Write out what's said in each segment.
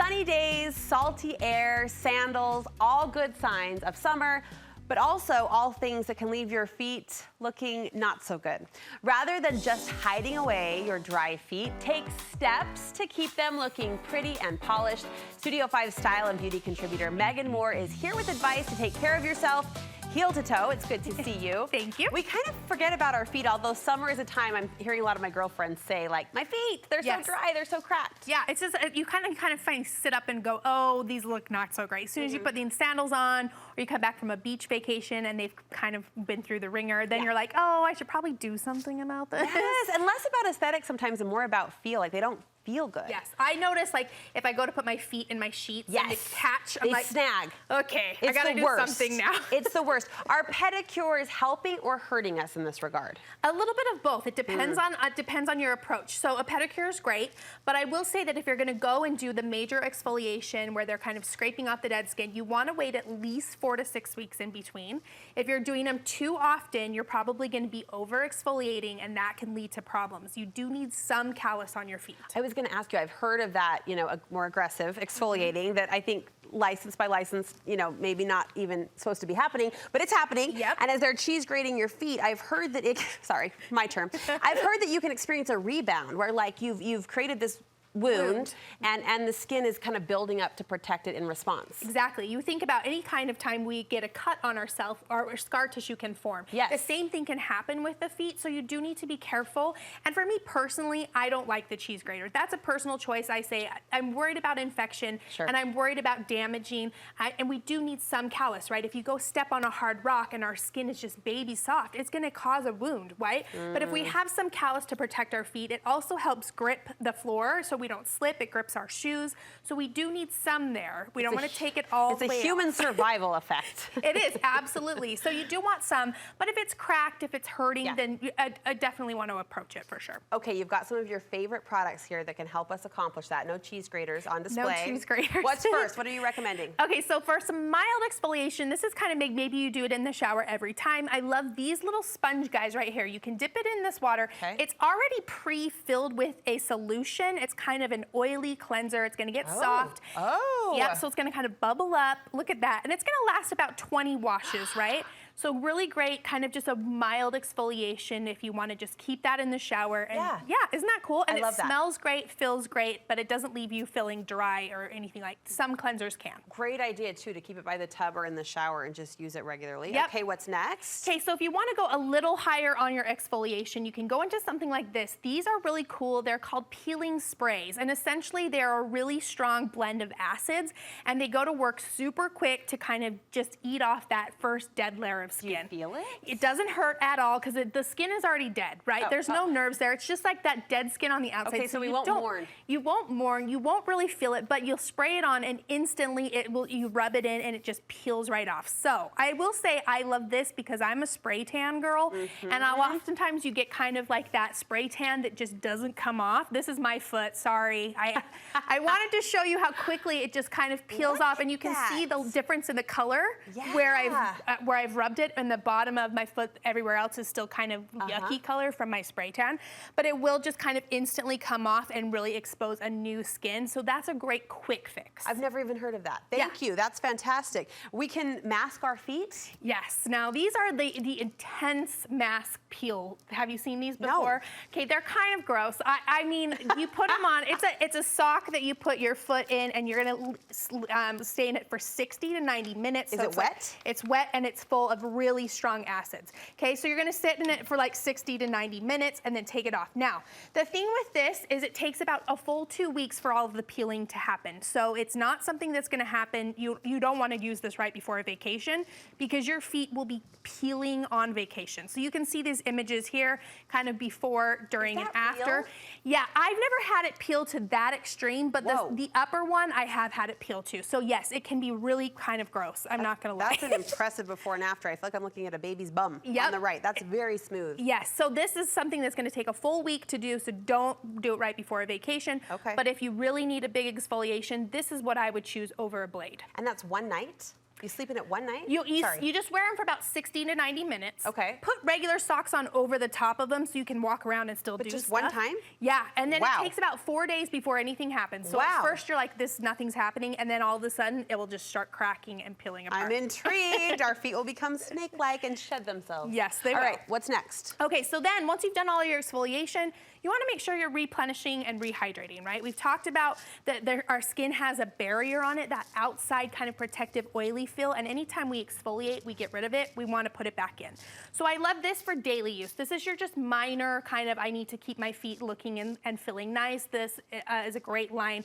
Sunny days, salty air, sandals, all good signs of summer, but also all things that can leave your feet looking not so good. Rather than just hiding away your dry feet, take steps to keep them looking pretty and polished. Studio 5 style and beauty contributor Megan Moore is here with advice to take care of yourself heel to toe. It's good to see you. Thank you. We kind of forget about our feet, although summer is a time I'm hearing a lot of my girlfriends say, like, my feet, they're so dry, they're so cracked. Yeah, it's just, you kind of sit up and go, oh, these look not so great. As soon as you put these sandals on, or you come back from a beach vacation and they've kind of been through the ringer, then you're like, oh, I should probably do something about this. Yes, and less about aesthetics sometimes and more about feel. Like, they don't feel good. Yes, I notice, like, if I go to put my feet in my sheets and they catch, I'm like, snag. Okay, It's I gotta do something now. It's the worst. Are pedicures helping or hurting us in this regard? A little bit of both. It depends on your approach. So a pedicure is great, but I will say that if you're gonna go and do the major exfoliation where they're kind of scraping off the dead skin, you wanna wait at least 4 to 6 weeks in between. If you're doing them too often, you're probably gonna be over exfoliating and that can lead to problems. You do need some callus on your feet. I was gonna ask you, I've heard of that, you know, a more aggressive exfoliating that I think license by license, you know, maybe not even supposed to be happening, but it's happening. Yep. And as they're cheese grating your feet, I've heard that it, sorry, my term, I've heard that you can experience a rebound where like you've created this wound and the skin is kind of building up to protect it in response. Exactly. You think about any kind of time we get a cut on ourselves or scar tissue can form. Yes. The same thing can happen with the feet, so you do need to be careful. And for me personally, I don't like the cheese grater. That's a personal choice. I say I'm worried about infection and I'm worried about damaging, and we do need some callus, right? If you go step on a hard rock and our skin is just baby soft, it's gonna cause a wound, right? But if we have some callus to protect our feet, it also helps grip the floor so we don't slip. It grips our shoes. So we do need some there. We don't want to take it all the way. It's a human survival effect. It is, absolutely. So you do want some, but if it's cracked, if it's hurting, then I definitely want to approach it for sure. Okay, you've got some of your favorite products here that can help us accomplish that. No cheese graters on display. No cheese graters. What's first? What are you recommending? Okay, so for some mild exfoliation, this is kind of maybe you do it in the shower every time. I love these little sponge guys right here. You can dip it in this water. It's already pre-filled with a solution. It's kind of an oily cleanser. It's gonna get soft. Yep, so it's gonna kind of bubble up. Look at that. And it's gonna last about 20 washes, right? So really great, kind of just a mild exfoliation if you want to just keep that in the shower. And isn't that cool? And it smells great, feels great, but it doesn't leave you feeling dry or anything like some cleansers can. Great idea too, to keep it by the tub or in the shower and just use it regularly. Yep. Okay, what's next? Okay, so if you want to go a little higher on your exfoliation, you can go into something like this. These are really cool. They're called peeling sprays, and essentially they're a really strong blend of acids, and they go to work super quick to kind of just eat off that first dead layer of skin. Do you feel it? It doesn't hurt at all because the skin is already dead, right? There's no nerves there. It's just like that dead skin on the outside. Okay, so we won't mourn. You won't mourn. You won't really feel it, but you'll spray it on and instantly you rub it in and it just peels right off. So I will say I love this because I'm a spray tan girl, and oftentimes you get kind of like that spray tan that just doesn't come off. This is my foot, sorry. I wanted to show you how quickly it just kind of peels off, and you can see the difference in the color where I've rubbed it, and the bottom of my foot everywhere else is still kind of yucky color from my spray tan, but it will just kind of instantly come off and really expose a new skin. So that's a great quick fix. I've never even heard of that. Thank you. That's fantastic. We can mask our feet? Yes. Now these are the intense mask peel. Have you seen these before? No. Okay, they're kind of gross. I mean, you put them on. It's a sock that you put your foot in, and you're gonna stay in it for 60 to 90 minutes. Is it wet? It's wet and it's full of really strong acids. Okay, so you're gonna sit in it for like 60 to 90 minutes and then take it off. Now, the thing with this is it takes about a full 2 weeks for all of the peeling to happen. So it's not something that's gonna happen. You don't wanna use this right before a vacation because your feet will be peeling on vacation. So you can see these images here, kind of before, during, and after. Real? Yeah, I've never had it peel to that extreme, but the upper one, I have had it peel to. So yes, it can be really kind of gross. I'm not gonna lie. That's an impressive before and after. I feel like I'm looking at a baby's bum on the right. That's very smooth. Yes, so this is something that's gonna take a full week to do, so don't do it right before a vacation. Okay. But if you really need a big exfoliation, this is what I would choose over a blade. And that's one night? You sleep in it one night? You just wear them for about 60 to 90 minutes. Okay. Put regular socks on over the top of them so you can walk around and still do just stuff. one time? Yeah, and then Wow. it takes about 4 days before anything happens. So at first you're like, nothing's happening, and then all of a sudden it will just start cracking and peeling apart. I'm intrigued. Our feet will become snake-like and shed themselves. Yes, they will. All right, what's next? Okay, so then once you've done all your exfoliation, you want to make sure you're replenishing and rehydrating, right? We've talked about that our skin has a barrier on it, that outside kind of protective oily feel, and anytime we exfoliate, we get rid of it, we want to put it back in. So I love this for daily use. This is your just minor kind of, I need to keep my feet looking and feeling nice. This is a great line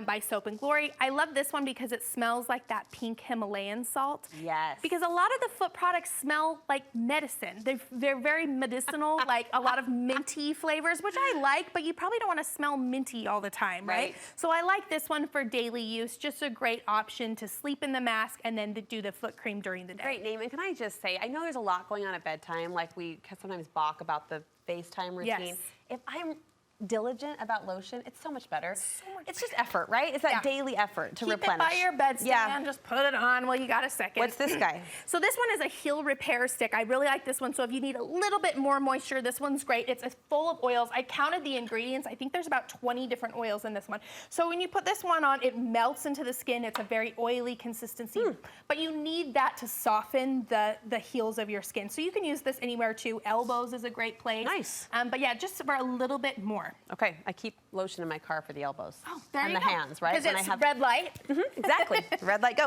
by Soap and Glory. I love this one because it smells like that pink Himalayan salt. Yes. Because a lot of the foot products smell like medicine. They're very medicinal, like a lot of minty flavors, which I like, but you probably don't want to smell minty all the time, right? So I like this one for daily use, just a great option to sleep in the mask and then to do the foot cream during the day. Great name. And can I just say, I know there's a lot going on at bedtime, like we sometimes balk about the FaceTime routine. Yes. If I'm diligent about lotion, it's so much better. It's just better. effort, right? It's that daily effort to replenish. Keep it by your bedstand, just put it on while you got a second. What's this guy? So this one is a heel repair stick. I really like this one. So if you need a little bit more moisture, this one's great. It's full of oils. I counted the ingredients. I think there's about 20 different oils in this one. So when you put this one on, it melts into the skin. It's a very oily consistency, but you need that to soften the heels of your skin. So you can use this anywhere too. Elbows is a great place. Nice. But yeah, just for a little bit more. Okay, I keep lotion in my car for the elbows. Oh, there and you the go. hands, right? Because it's red light. Exactly. Red light, go.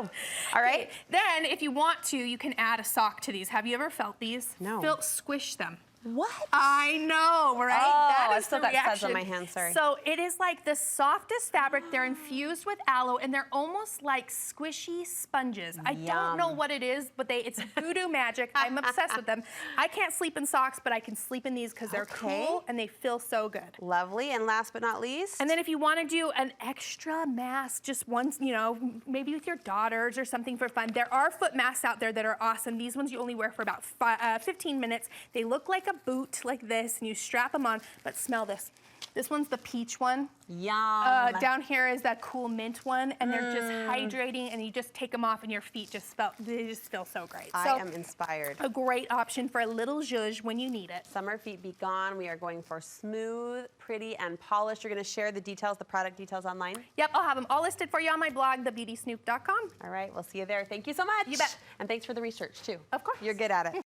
All right. Okay. Then, if you want to, you can add a sock to these. Have you ever felt these? No. Squish them. What? I know, right? Oh, That I is still the got suds reaction. on my hands, sorry. So it is like the softest fabric. They're infused with aloe, and they're almost like squishy sponges. I don't know what it is, but it's voodoo magic. I'm obsessed with them. I can't sleep in socks, but I can sleep in these because they're cool and they feel so good. Lovely. And last but not least? And then if you want to do an extra mask, just once, maybe with your daughters or something for fun, there are foot masks out there that are awesome. These ones you only wear for about 15 minutes. They look like a boot like this, and you strap them on, but smell this. This one's the peach one. Yum. Down here is that cool mint one, and they're just hydrating, and you just take them off, and your feet just feel so great. I am inspired. A great option for a little zhuzh when you need it. Summer feet be gone. We are going for smooth, pretty, and polished. You're going to share the details, the product details online? Yep, I'll have them all listed for you on my blog, thebeautysnoop.com. All right, we'll see you there. Thank you so much. You bet. And thanks for the research, too. Of course. You're good at it.